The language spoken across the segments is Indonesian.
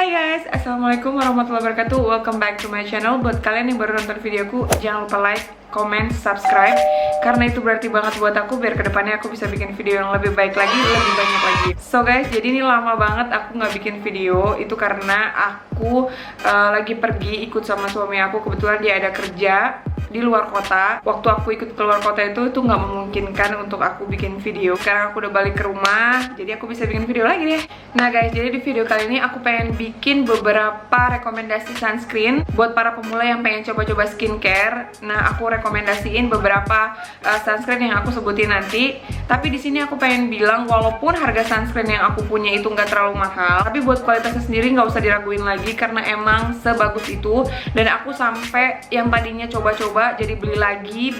Hai guys, assalamualaikum warahmatullahi wabarakatuh. Welcome back to my channel. Buat kalian yang baru nonton videoku, jangan lupa like, comment, subscribe, karena itu berarti banget buat aku, biar kedepannya aku bisa bikin video yang lebih baik lagi, lebih banyak lagi. So guys, jadi ini lama banget aku nggak bikin video. Itu karena aku lagi pergi ikut sama suami aku. Kebetulan dia ada kerja di luar kota. Waktu aku ikut keluar kota itu nggak memungkinkan untuk aku bikin video. Sekarang aku udah balik ke rumah, jadi aku bisa bikin video lagi deh. Nah guys, jadi di video kali ini aku pengen bikin beberapa rekomendasi sunscreen buat para pemula yang pengen coba-coba skincare. Nah, aku rekomendasiin beberapa sunscreen yang aku sebutin nanti. Tapi di sini aku pengen bilang, walaupun harga sunscreen yang aku punya itu nggak terlalu mahal, tapi buat kualitasnya sendiri nggak usah diraguin lagi karena emang sebagus itu. Dan aku sampai yang tadinya coba-coba jadi beli lagi.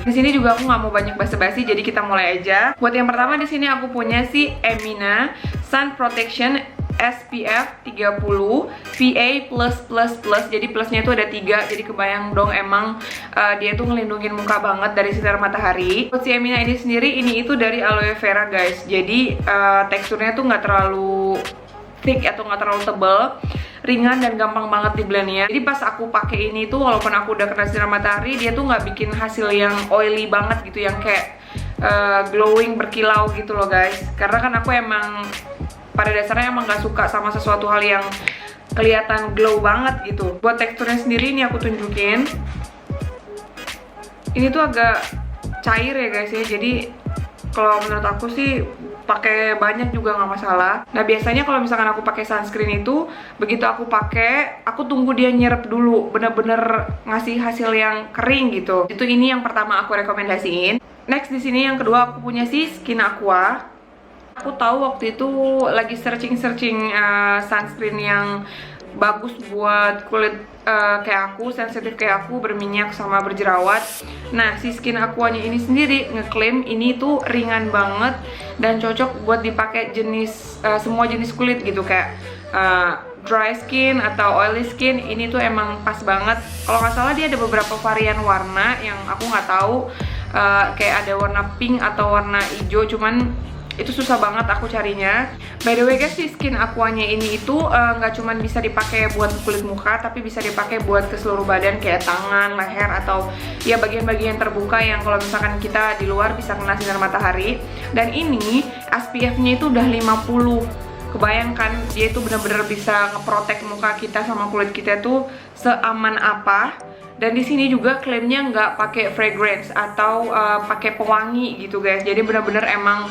Di sini juga aku nggak mau banyak basa-basi, jadi kita mulai aja. Buat yang pertama di sini aku punya si Emina Sun Protection SPF 30 PA+++. Jadi plusnya itu ada 3. Jadi kebayang dong emang dia tuh ngelindungin muka banget dari sinar matahari. Buat si Emina ini sendiri, ini itu dari aloe vera guys. Jadi teksturnya tuh nggak terlalu thick atau nggak terlalu tebal, ringan dan gampang banget di blendnya. Jadi pas aku pakai ini tuh, walaupun aku udah kena sinar matahari, dia tuh nggak bikin hasil yang oily banget gitu, yang kayak glowing berkilau gitu loh guys. Karena kan aku emang pada dasarnya emang gak suka sama sesuatu hal yang kelihatan glow banget gitu. Buat teksturnya sendiri ini aku tunjukin. Ini tuh agak cair ya guys ya. Jadi kalau menurut aku sih pakai banyak juga nggak masalah. Nah biasanya kalau misalkan aku pakai sunscreen itu, begitu aku pakai, aku tunggu dia nyerap dulu, bener-bener ngasih hasil yang kering gitu. Itu ini yang pertama aku rekomendasiin. Next di sini yang kedua aku punya si Skin Aqua. Aku tahu waktu itu lagi searching sunscreen yang bagus buat kulit kayak aku, sensitif kayak aku, berminyak sama berjerawat. Nah, si Skin Aquanya ini sendiri ngeklaim ini tuh ringan banget dan cocok buat dipakai semua jenis kulit gitu, kayak dry skin atau oily skin. Ini tuh emang pas banget. Kalau nggak salah dia ada beberapa varian warna yang aku nggak tahu, kayak ada warna pink atau warna hijau, cuman itu susah banget aku carinya. By the way guys, si Skin Aquanya ini itu nggak cuman bisa dipakai buat kulit muka, tapi bisa dipakai buat ke seluruh badan, kayak tangan, leher, atau ya bagian-bagian terbuka yang kalau misalkan kita di luar bisa kena sinar matahari. Dan ini SPF-nya itu udah 50. Kebayangkan dia itu benar-benar bisa ngeprotek muka kita sama kulit kita tuh seaman apa. Dan di sini juga klaimnya nggak pakai fragrance atau pakai pewangi gitu guys. Jadi benar-benar emang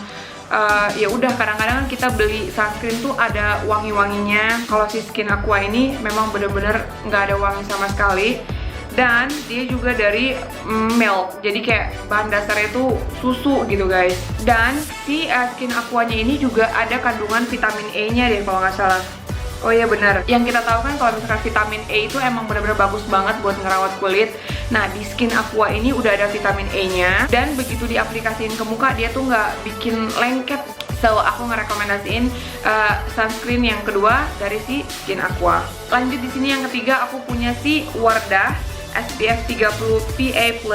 ya udah, kadang-kadang kan kita beli sunscreen tuh ada wangi-wanginya. Kalau si Skin Aqua ini memang bener-bener nggak ada wangi sama sekali. Dan dia juga dari milk, jadi kayak bahan dasarnya itu susu gitu guys. Dan si Skin Aquanya ini juga ada kandungan vitamin E nya deh kalau nggak salah. Oh iya benar, yang kita tahu kan kalau misalkan vitamin E itu emang benar-benar bagus banget buat ngerawat kulit. Nah di Skin Aqua ini udah ada vitamin E nya, dan begitu diaplikasiin ke muka dia tuh nggak bikin lengket. So aku ngerekomendasiin sunscreen yang kedua dari si Skin Aqua. Lanjut di sini yang ketiga aku punya si Wardah SPF 30 PA+++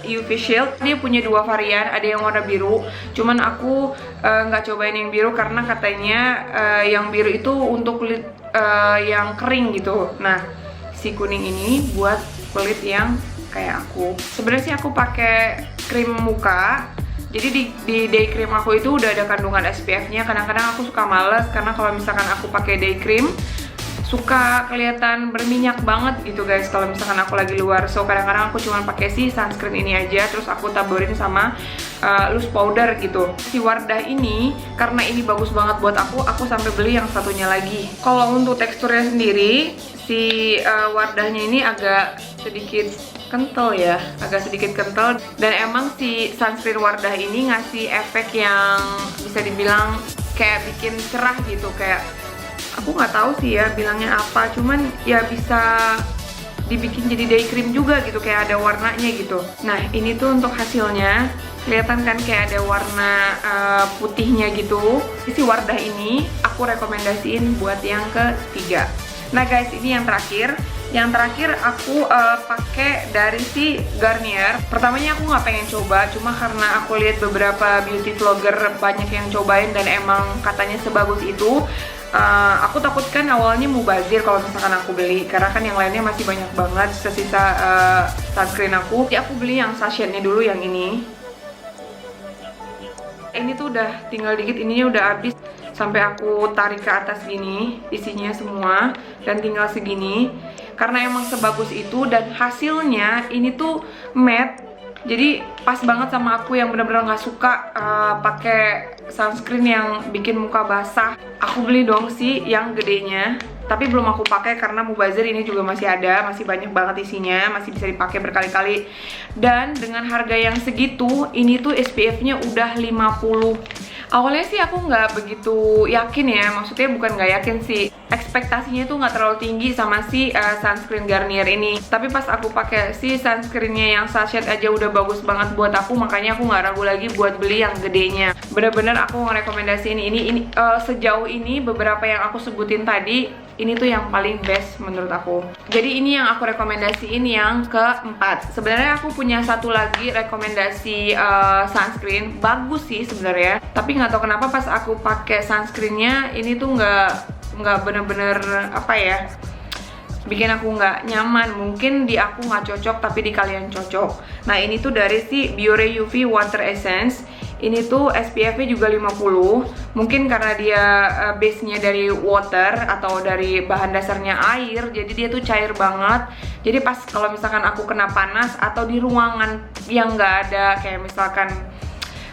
UV Shield. Dia punya 2 varian, ada yang warna biru. Cuman aku nggak cobain yang biru karena katanya yang biru itu untuk kulit yang kering gitu. Nah, si kuning ini buat kulit yang kayak aku. Sebenarnya sih aku pakai krim muka. Jadi di day cream aku itu udah ada kandungan SPF-nya. Kadang-kadang aku suka males karena kalau misalkan aku pakai day cream suka kelihatan berminyak banget gitu guys kalau misalkan aku lagi luar. So kadang-kadang aku cuma pakai si sunscreen ini aja, terus aku taburin sama loose powder gitu. Si Wardah ini karena ini bagus banget buat aku sampai beli yang satunya lagi. Kalau untuk teksturnya sendiri, si Wardahnya ini agak sedikit kental ya, dan emang si sunscreen Wardah ini ngasih efek yang bisa dibilang kayak bikin cerah gitu, kayak aku nggak tahu sih ya bilangnya apa, cuman ya bisa dibikin jadi day cream juga gitu, kayak ada warnanya gitu. Nah ini tuh untuk hasilnya kelihatan kan kayak ada warna putihnya gitu. Si Wardah ini aku rekomendasiin buat yang ketiga. Nah guys, ini yang terakhir. Yang terakhir aku pakai dari si Garnier. Pertamanya aku nggak pengen coba, cuma karena aku lihat beberapa beauty vlogger banyak yang cobain dan emang katanya sebagus itu. Aku takutkan awalnya mubazir kalau misalkan aku beli, karena kan yang lainnya masih banyak banget sesisa sunscreen aku. Jadi aku beli yang sachetnya dulu, yang ini. Ini tuh udah tinggal dikit, ininya udah habis. Sampai aku tarik ke atas gini, isinya semua, dan tinggal segini. Karena emang sebagus itu, dan hasilnya ini tuh matte. Jadi pas banget sama aku yang bener-bener gak suka pakai sunscreen yang bikin muka basah. Aku beli dong sih yang gedenya, tapi belum aku pakai karena mubazir ini juga masih ada, masih banyak banget isinya, masih bisa dipakai berkali-kali. Dan dengan harga yang segitu, ini tuh SPF-nya udah 50. Awalnya sih aku nggak begitu yakin ya, maksudnya bukan nggak yakin sih, ekspektasinya tuh nggak terlalu tinggi sama si sunscreen Garnier ini. Tapi pas aku pakai si sunscreennya yang sachet aja udah bagus banget buat aku, makanya aku nggak ragu lagi buat beli yang gedenya. Bener-bener aku ngerekomendasiin ini sejauh ini beberapa yang aku sebutin tadi, ini tuh yang paling best menurut aku. Jadi ini yang aku rekomendasiin yang keempat. Sebenarnya aku punya satu lagi rekomendasi sunscreen, bagus sih sebenarnya. Tapi nggak tahu kenapa pas aku pakai sunscreennya ini tuh nggak bener-bener apa ya, bikin aku nggak nyaman. Mungkin di aku nggak cocok, tapi di kalian cocok. Nah ini tuh dari si Biore UV Water Essence. Ini tuh SPF-nya juga 50. Mungkin karena dia base-nya dari water atau dari bahan dasarnya air, jadi dia tuh cair banget. Jadi pas kalau misalkan aku kena panas atau di ruangan yang nggak ada, kayak misalkan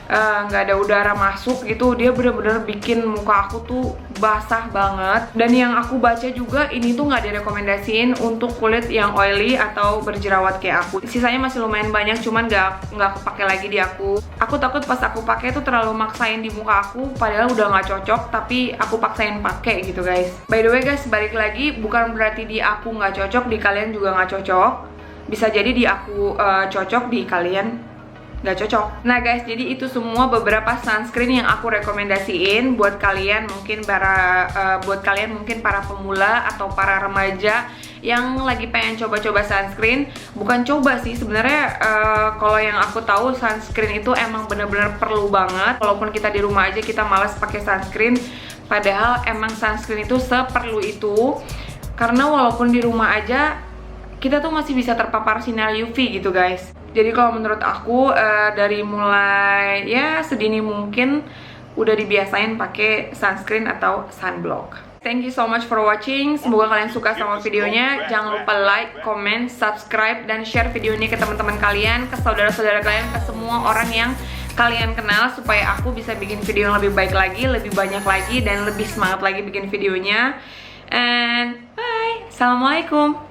nggak ada udara masuk gitu, dia bener-bener bikin muka aku tuh basah banget. Dan yang aku baca juga ini tuh nggak direkomendasiin untuk kulit yang oily atau berjerawat kayak aku. Sisanya masih lumayan banyak, cuman nggak kepake lagi di aku. Aku takut pas aku pakai tuh terlalu maksain di muka aku, padahal udah nggak cocok, tapi aku paksain pakai gitu guys. By the way guys, balik lagi, bukan berarti di aku nggak cocok, di kalian juga nggak cocok. Bisa jadi di aku cocok, di kalian nggak cocok. Nah guys, jadi itu semua beberapa sunscreen yang aku rekomendasiin buat kalian, mungkin para pemula atau para remaja yang lagi pengen coba-coba sunscreen. Bukan coba sih sebenarnya, kalau yang aku tahu sunscreen itu emang bener-bener perlu banget. Walaupun kita di rumah aja kita malas pakai sunscreen, padahal emang sunscreen itu seperlu itu. Karena walaupun di rumah aja kita tuh masih bisa terpapar sinar UV gitu guys. Jadi kalau menurut aku dari mulai ya sedini mungkin udah dibiasain pakai sunscreen atau sunblock. Thank you so much for watching. Semoga kalian suka sama videonya. Jangan lupa like, comment, subscribe, dan share video ini ke teman-teman kalian, ke saudara-saudara kalian, ke semua orang yang kalian kenal, supaya aku bisa bikin video yang lebih baik lagi, lebih banyak lagi, dan lebih semangat lagi bikin videonya. And bye. Assalamualaikum.